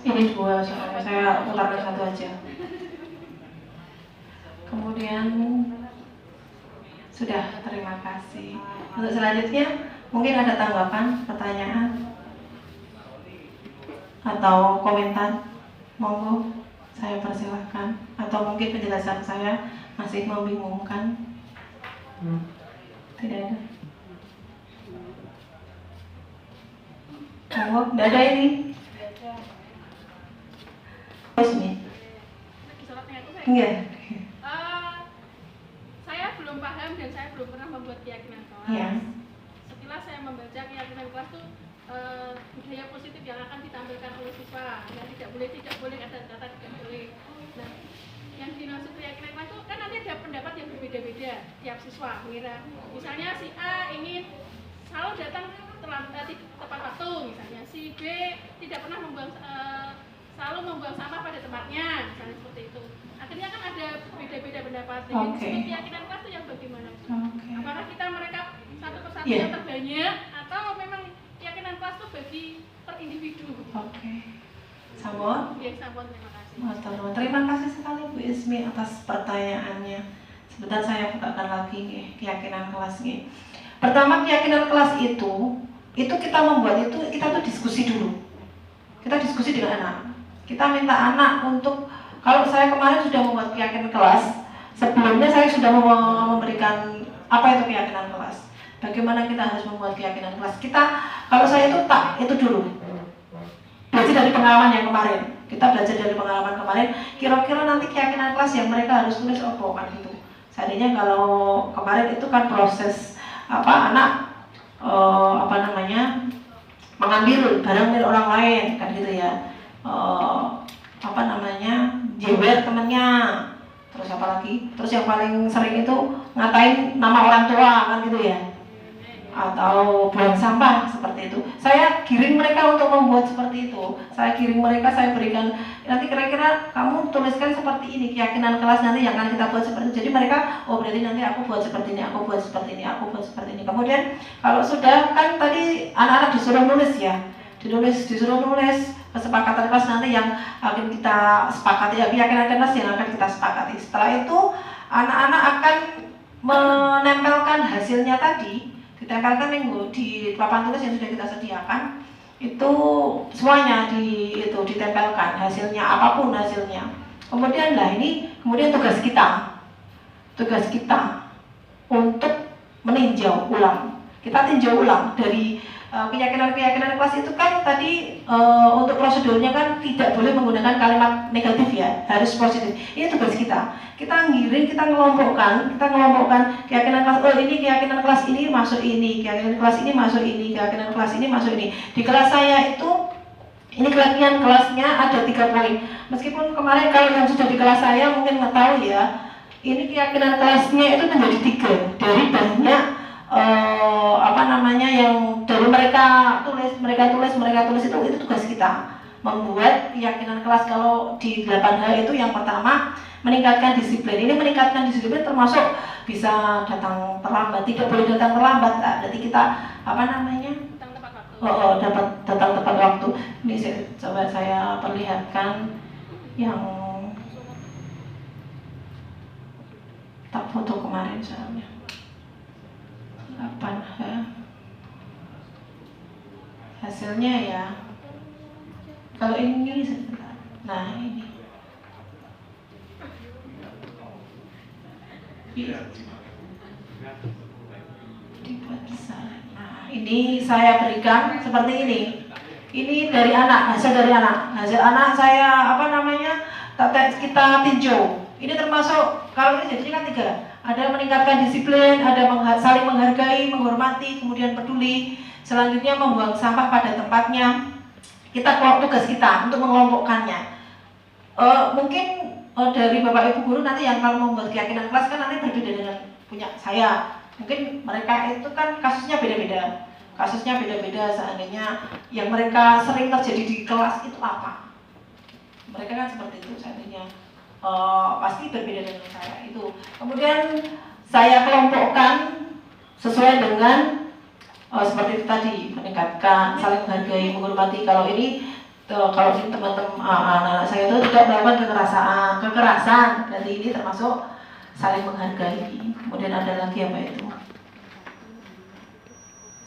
Ini dua, saya putarkan satu aja. Kemudian sudah, terima kasih. Untuk selanjutnya mungkin ada tanggapan, pertanyaan atau komentar, monggo saya persilahkan. Atau mungkin penjelasan saya masih membingungkan. Tidak ada. Monggo, tidak ada ini. Iya. Saya belum paham dan saya belum pernah membuat keyakinan kelas. Iya. Setelah saya membaca keyakinan kelas itu budaya positif yang akan ditampilkan oleh siswa. Yang tidak boleh ada kata tidak boleh. Nah, yang dimaksud keyakinan kelas itu kan nanti ada pendapat yang berbeda-beda tiap siswa. Misalnya si A ingin selalu datang tepat waktu, misalnya si B tidak pernah selalu membuang sampah pada tempatnya, misalnya seperti itu. Akhirnya kan ada beda-beda pendapat. Jadi keyakinan kelas itu yang bagaimana? Apakah mereka satu persatu yang terbanyak atau memang keyakinan kelas itu bagi per individu? Sampun? Ya, sampun, terima kasih. Terima kasih sekali Bu Ismi atas pertanyaannya. Sebentar saya bukakan lagi nih, keyakinan kelas nih. Pertama, keyakinan kelas itu kita membuat itu, kita tuh diskusi dulu. Kita diskusi dengan anak. Kita minta anak untuk, kalau saya kemarin sudah membuat keyakinan kelas, sebelumnya saya sudah memberikan apa itu keyakinan kelas. Bagaimana kita harus membuat keyakinan kelas. Kalau saya itu dulu. Belajar dari pengalaman yang kemarin. Kita belajar dari pengalaman kemarin, kira-kira nanti keyakinan kelas yang mereka harus tulis apa kan gitu. Seandainya kalau kemarin itu kan proses anak mengambil barang milik orang lain kan gitu ya. Jewer temennya, terus apa lagi? Terus yang paling sering itu ngatain nama orang tua kan gitu ya. atau buang sampah seperti itu. Saya giring mereka untuk membuat seperti itu. Saya giring mereka, saya berikan nanti kira-kira kamu tuliskan seperti ini keyakinan kelas nanti yang akan kita buat seperti itu. Jadi mereka, oh berarti nanti aku buat seperti ini, aku buat seperti ini, aku buat seperti ini. Kemudian kalau sudah kan tadi anak-anak disuruh nulis ya, disuruh nulis kesepakatan kelas nanti yang akan kita sepakati, ya keyakinan kelas yang akan kita sepakati. Setelah itu anak-anak akan menempelkan hasilnya tadi, ditempelkan di papan tulis yang sudah kita sediakan itu semuanya ditempelkan hasilnya apapun hasilnya. Kemudian kemudian tugas kita untuk meninjau ulang. Kita tinjau ulang dari keyakinan kelas itu kan tadi untuk prosedurnya kan tidak boleh menggunakan kalimat negatif ya, harus positif. Ini tugas kita. Kita ngiring, kita ngelompokkan keyakinan kelas. Oh ini keyakinan kelas ini masuk ini, keyakinan kelas ini masuk ini, keyakinan kelas ini masuk ini. Di kelas saya itu ini keyakinan kelasnya ada 3 poin. Meskipun kemarin kalau yang sudah di kelas saya mungkin nggak tahu ya, ini keyakinan kelasnya itu menjadi 3 dari banyak yang dari mereka tulis itu tugas kita membuat keyakinan kelas. Kalau di 8H itu yang pertama meningkatkan disiplin. Ini meningkatkan disiplin termasuk bisa datang terlambat, tidak boleh datang terlambat. Nah, berarti kita dapat datang tepat waktu. Ini coba saya perlihatkan yang tak foto kemarin soalnya. 8H hasilnya ya, kalau ini sebentar. Nah ini dibuat besar. Nah ini saya berikan seperti ini. Ini dari hasil anak saya kita tinjau. Ini termasuk kalau ini jadi kan 3. Ada meningkatkan disiplin, ada saling menghargai, menghormati, kemudian peduli. Selanjutnya membuang sampah pada tempatnya. Tugas kita untuk mengelompokkannya. Mungkin dari Bapak Ibu guru nanti yang kalau membuat keyakinan kelas kan nanti berbeda dengan punya saya. Mungkin mereka itu kan kasusnya beda-beda. Seandainya yang mereka sering terjadi di kelas itu apa? Mereka kan seperti itu seandainya. Pasti berbeda dengan saya itu. Kemudian saya kelompokkan sesuai dengan seperti itu tadi, meningkatkan, saling menghargai, menghormati. Kalau ini teman-teman anak-anak saya itu tidak melakukan kekerasan, berarti ini termasuk saling menghargai. Kemudian ada lagi apa itu?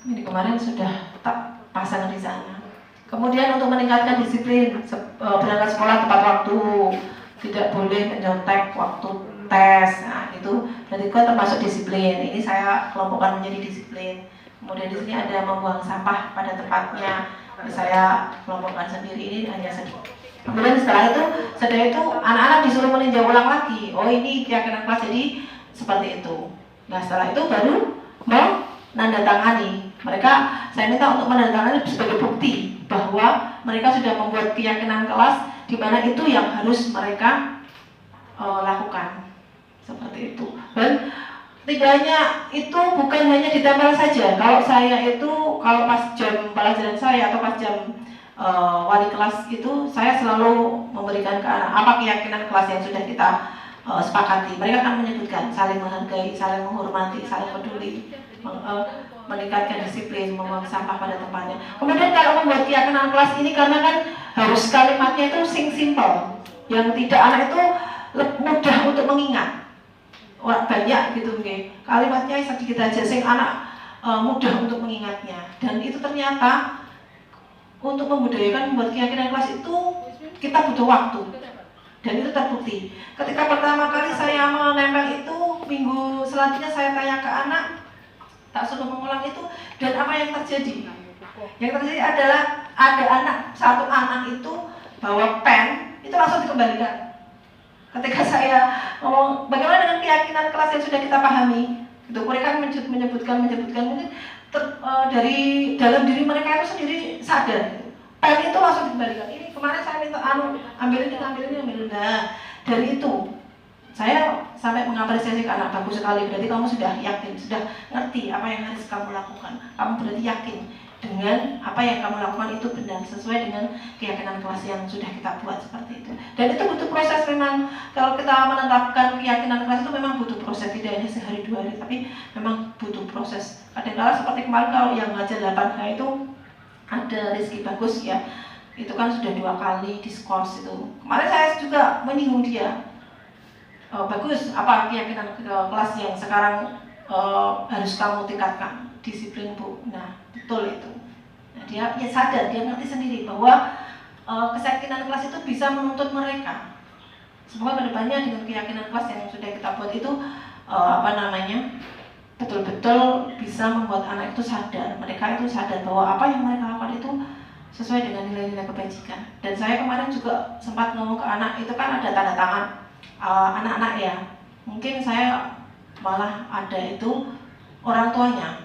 Ini kemarin sudah tak pasang di sana. Kemudian untuk meningkatkan disiplin, berangkat sekolah tepat waktu, tidak boleh menyontek waktu tes. Nah itu berarti kan termasuk disiplin. Ini saya kelompokkan menjadi disiplin. Kemudian di sini ada membuang sampah pada tempatnya. Saya kelompokkan sendiri, ini hanya sedikit. Kemudian setelah itu anak-anak disuruh meninjau ulang lagi. Oh ini keyakinan kelas jadi seperti itu. Nah setelah itu baru menandatangani. Saya minta untuk menandatangani sebagai bukti bahwa mereka sudah membuat keyakinan kelas di mana itu yang harus mereka lakukan. Seperti itu. Dan tidak hanya itu, bukan hanya ditempel saja. Kalau saya itu, kalau pas jam pelajaran saya atau pas jam wali kelas itu, saya selalu memberikan ke anak apa keyakinan kelas yang sudah kita sepakati. Mereka akan menyebutkan saling menghargai, saling menghormati, saling peduli, meningkatkan disiplin, membuang sampah pada tempatnya. Kemudian kalau membuat keyakinan kelas ini, karena kan harus kalimatnya itu simple, yang tidak anak itu mudah untuk mengingat. Banyak gitu kalimatnya sedikit aja sing anak mudah untuk mengingatnya. Dan itu ternyata untuk membudayakan membuat keyakinan kelas itu kita butuh waktu, dan itu terbukti. Ketika pertama kali saya menempel itu, minggu selanjutnya saya tanya ke anak, tak suruh mengulang itu, dan apa yang terjadi? Yang terjadi adalah ada satu anak itu bawa pen, itu langsung dikembalikan. Ketika saya ngomong bagaimana dengan keyakinan kelas yang sudah kita pahami, itu mereka menyebutkan mungkin dari dalam diri mereka itu sendiri sadar. Pen itu langsung dikembalikan. Ini kemarin saya minta ambil ini. Nah, dari itu saya sampai mengapresiasi ke anak, bagus sekali, berarti kamu sudah yakin, sudah ngerti apa yang harus kamu lakukan. Kamu berarti yakin dengan apa yang kamu lakukan itu benar, sesuai dengan keyakinan kelas yang sudah kita buat seperti itu. Dan itu butuh proses memang, kalau kita menetapkan keyakinan kelas itu memang butuh proses, tidak hanya sehari dua hari, tapi memang butuh proses. Kadang-kadang seperti kemarin kalau yang ngajar 8H itu ada Rizky Bagus ya, itu kan sudah 2 kali diskors itu. Kemarin saya juga menyinggung dia. Bagus, apa keyakinan kelas yang sekarang harus kamu tingkatkan? Disiplin Bu. Nah, betul itu. Nah, dia ya sadar, dia ngerti sendiri bahwa keyakinan kelas itu bisa menuntut mereka. Semoga kedepannya dengan keyakinan kelas yang sudah kita buat itu betul-betul bisa membuat anak itu sadar. Mereka itu sadar bahwa apa yang mereka lakukan itu sesuai dengan nilai-nilai kebajikan. Dan saya kemarin juga sempat ngomong ke anak, itu kan ada tanda tangan anak-anak ya. Mungkin saya malah ada itu orang tuanya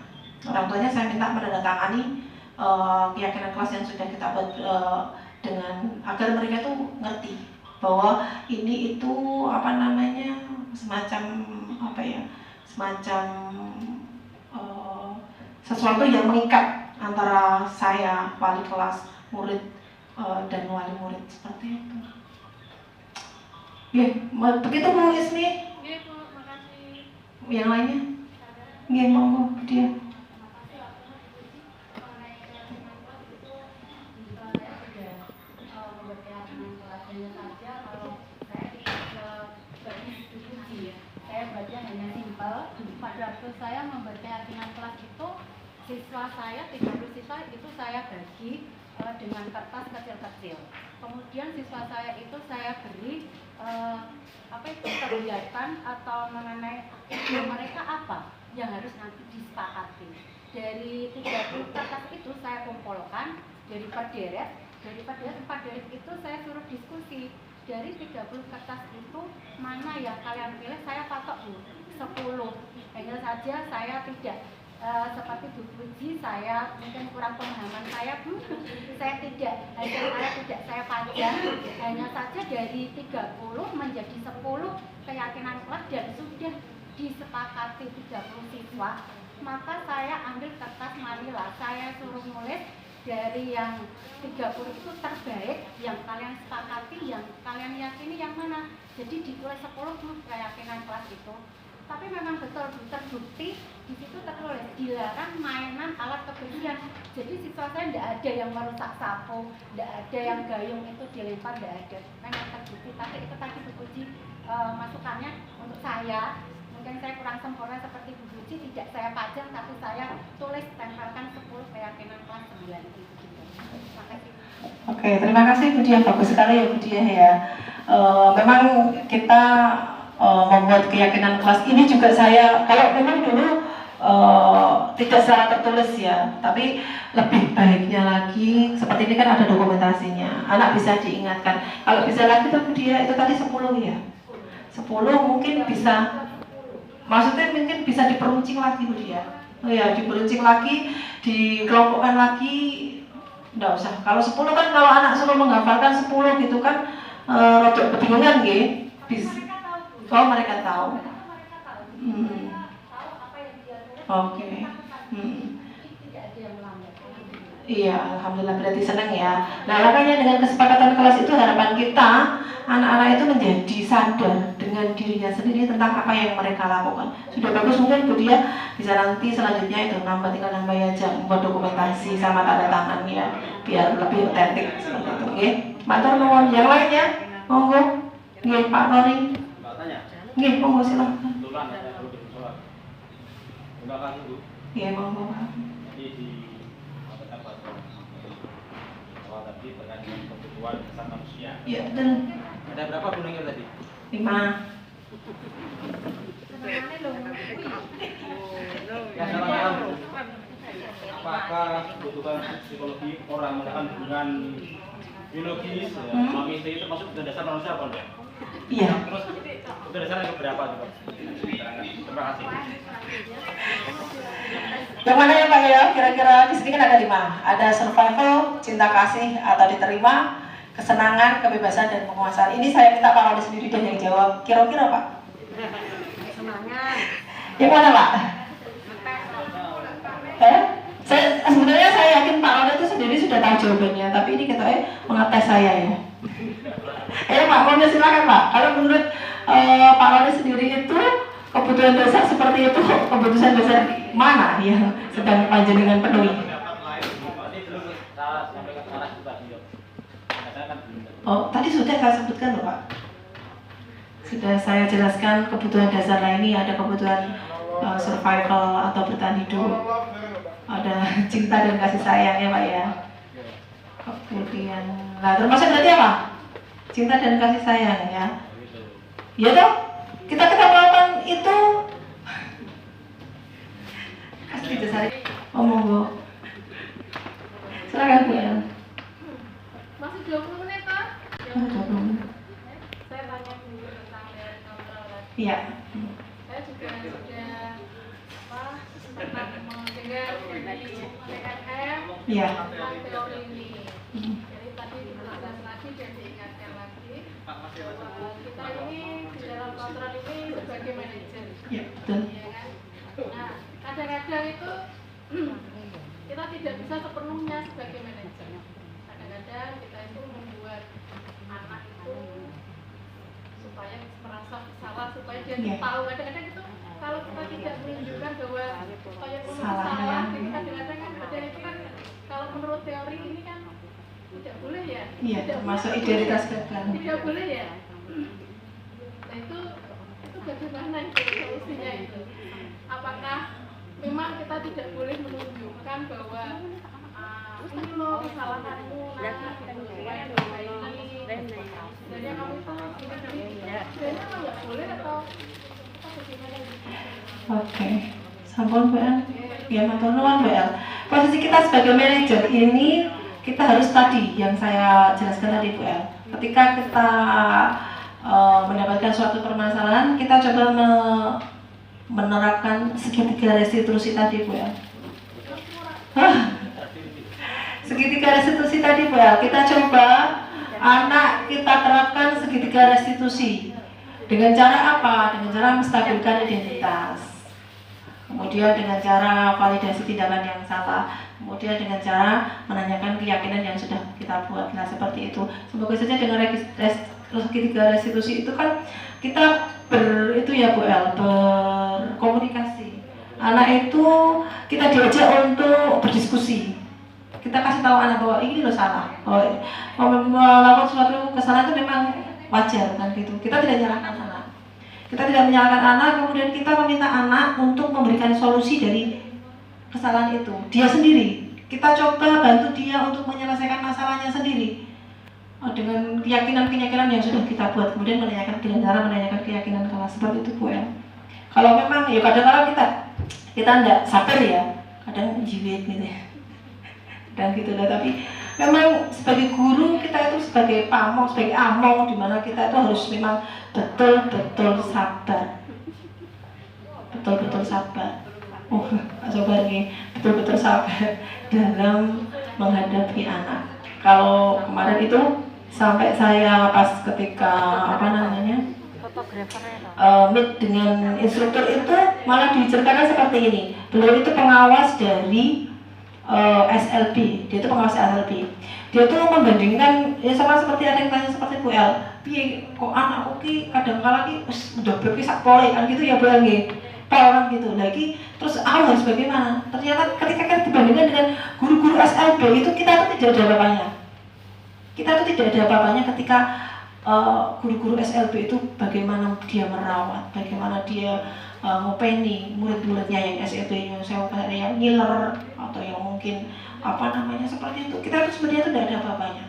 saya minta menandatangani keyakinan kelas yang sudah kita buat dengan agar mereka tuh ngerti bahwa ini itu semacam sesuatu yang mengikat antara saya, wali kelas, murid dan wali murid seperti itu. Ya, begitu Bu Ismi. Iya Bu, makasih. Yang lainnya? Iya, monggo dia. Pada waktu saya membuat keyakinan kelas itu, siswa saya 30 siswa itu saya bagi dengan kertas kecil-kecil. Kemudian siswa saya itu saya beri kegiatan atau mengenai mereka apa yang harus nanti disepakati. Dari 30 kertas itu saya kumpulkan dari per deret itu saya suruh diskusi. Dari 30 kertas itu mana yang kalian pilih, saya patok Bu 10. Hanya saja saya tidak seperti Bu Puji, saya mungkin kurang pemahaman saya Bu, saya tidak saya pajang, hanya saja dari 30 menjadi 10 keyakinan kelas dan sudah disepakati 30 siswa, maka saya ambil kertas manila, saya suruh nulis dari yang 30 itu terbaik, yang kalian sepakati, yang kalian yakini yang mana. Jadi ditulis 10 keyakinan kelas itu. Tapi memang betul terbukti di situ tertulis dilarang mainan alat kebersihan. Jadi siswa saya tidak ada yang merusak sapu, tidak ada yang gayung itu dilempar, tidak ada. Memang terbukti. Tapi itu tadi Bu Puji masukannya untuk saya. Mungkin saya kurang sempurna seperti Bu Puji, tidak saya pajang, tapi saya tulis tempelkan 10 keyakinan kelas 9 itu. Terima kasih. Oke, terima kasih Bu Diah, bagus sekali ya Bu Diah ya. Memang kita membuat keyakinan kelas ini juga saya, kalau memang dulu tidak secara tertulis ya, tapi lebih baiknya lagi seperti ini kan ada dokumentasinya, anak bisa diingatkan. Kalau bisa lagi tuh Bu Diah, itu tadi 10 ya, 10 mungkin bisa, maksudnya mungkin bisa diperuncing lagi Bu Diah. Oh ya, diperuncing lagi, dikelompokkan lagi, enggak usah. Kalau 10 kan kalau anak suruh menghafalkan 10 gitu kan rodok kebingungan gitu. Kalau mereka tahu. Oke. Iya, alhamdulillah berarti senang ya. Nah, makanya dengan kesepakatan kelas itu harapan kita anak-anak itu menjadi sadar dengan dirinya sendiri tentang apa yang mereka lakukan. Sudah bagus, mungkin Bu Dia bisa nanti selanjutnya itu tinggal nambah aja membuat dokumentasi sama tanda tangan ya, biar lebih otentik seperti itu. Oke, matur nuwun. Yang lainnya, monggo. Nggih, Pak Rory. Nggih, monggo silakan. Iya, monggo. Tadi terkait dengan kebutuhan dasar manusia. Iya, betul. Ada berapa gunanya tadi? 5. Ya, salah. Apakah kebutuhan psikologi orang menggunakan hubungan biologis, suami istri itu masuk ke dasar manusia apa enggak? Iya. Terus itu dasarnya keberapa coba? Terima kasih. Yang mana ya Pak ya? Kira-kira di sini kan ada 5. Ada survival, cinta kasih atau diterima, kesenangan, kebebasan, dan penguasaan. Ini saya minta Pak Rodi sendiri dan yang jawab. Kira-kira Pak? Semangat. Yang mana Pak? Sebenarnya saya yakin Pak Rodi itu sendiri sudah tahu jawabannya, tapi ini katanya mengetes saya ya. Pak, mau silakan Pak. Kalau menurut Pak Rodi sendiri itu kebutuhan dasar seperti itu, kebutuhan dasar mana yang sedang panjenengan penuhi? Oh, tadi sudah saya sebutkan loh Pak. Sudah saya jelaskan kebutuhan dasar lain ini ada kebutuhan survival atau bertahan hidup, ada cinta dan kasih sayang ya Pak ya. Kemudian, nah termasuk berarti apa? Cinta dan kasih sayang ya. Ya toh, kita melakukan itu. Kasih dasar. Oh monggo. Silakan Bu El. Masih 20 menit Pak? Oh, 20 menit. Saya tanya dulu tentang dari kontrol tadi. Iya. Saya juga sudah pernah mendengar dari PNM Iya. tentang teori ini. Jadi tadi dijelaskan lagi dan diingatkan lagi bahwa kita ini di dalam kontrol ini sebagai manajer. Iya, betul. Ya kan? Nah, kadang-kadang itu kita tidak bisa sepenuhnya sebagai manajer. Kadang-kadang kita itu membuat anak itu supaya merasa salah, supaya dia Iya. tahu. Kadang-kadang itu kalau kita tidak menunjukkan bahwa supaya perlu Salahnya. salah, jadi kadang-kadang kan ada itu kan kalau menurut teori ini kan tidak boleh ya. Iya, Tidak termasuk boleh. identitas gagal. Tidak boleh ya. Nah itu bagaimana itu solusinya itu? Apakah memang kita tidak boleh menunjukkan bahwa ini loh kesalahanmu, nah supaya diperbaiki dan yang kamu itu sebenarnya nggak boleh atau bagaimana? Oke. Sampun Bu El. Ya, matur nuwun Bu El. Posisi kita sebagai manajer ini kita harus tadi yang saya jelaskan tadi Bu El. Ketika kita mendapatkan suatu permasalahan, kita coba menerapkan segitiga restitusi tadi Bu El. Segitiga restitusi tadi Bu El. Kita coba anak kita terapkan segitiga restitusi. Dengan cara apa? Dengan cara menstabilkan identitas. Kemudian dengan cara validasi tindakan yang salah. Kemudian dengan cara menanyakan keyakinan yang sudah kita buat. Nah seperti itu. Semoga saja dengan segitiga restitusi itu kan kita berkomunikasi. Anak itu kita diajak untuk berdiskusi. Kita kasih tahu anak bahwa ini loh salah. Melakukan suatu kesalahan itu memang wajar kan gitu. Kita tidak menyalahkan anak. Kita tidak menyalahkan anak, kemudian kita meminta anak untuk memberikan solusi dari kesalahan itu. Dia sendiri. Kita coba bantu dia untuk menyelesaikan masalahnya sendiri. Dengan keyakinan-keyakinan yang sudah kita buat, kemudian menanyakan keyakinan kelas seperti itu Bu El. Kalau memang ya kadang-kadang kita enggak sabar ya, kadang jiwit gitu ya. Dan gitu lah, tapi memang sebagai guru kita itu sebagai pamong, sebagai among, di mana kita itu harus memang betul-betul sabar. Betul-betul sabar. Sabar nih, betul-betul sabar dalam menghadapi anak. Kalau kemarin itu sampai saya pas ketika meet dengan instruktur itu malah diceritakan seperti ini. Beliau itu pengawas dari SLB, dia itu pengawas SLB. Dia tuh membandingkan ya sama seperti ada yang tanya seperti Bu El, piye kok anakku ki kadang-kala ki wis ndobek sak pole kan gitu ya Bu El nggih. Kan gitu lagi terus aku harus bagaimana? Ternyata ketika kita dibandingkan dengan guru-guru SLB itu kita tuh tidak ada apa-apanya. Kita tuh tidak ada apa-apanya ketika guru-guru SLB itu bagaimana dia merawat, bagaimana dia ngopeni murid-muridnya yang SLB yang saya yang ngiler atau yang mungkin seperti itu. Kita tuh sebenarnya tuh tidak ada apa-apanya,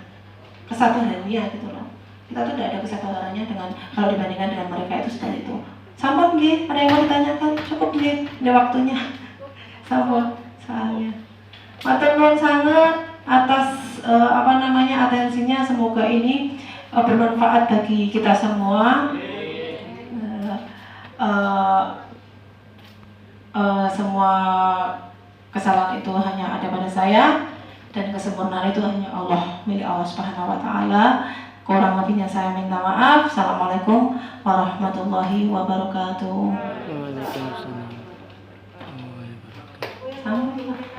kesabarannya gitu loh. Kita tuh tidak ada kesabarannya dengan kalau dibandingkan dengan mereka itu seperti itu. Sampun nggih, ada yang mau ditanyakan? Cukup nggih, ini waktunya. Sampun soalnya. Matur nuwun sangat atas atensinya, semoga ini bermanfaat bagi kita semua. Semua kesalahan itu hanya ada pada saya. dan kesempurnaan itu hanya Allah, milik Allah Subhanahu wa taala. Kurang lebihnya saya minta maaf. Assalamualaikum warahmatullahi wabarakatuh. Waalaikumsalam. Sama.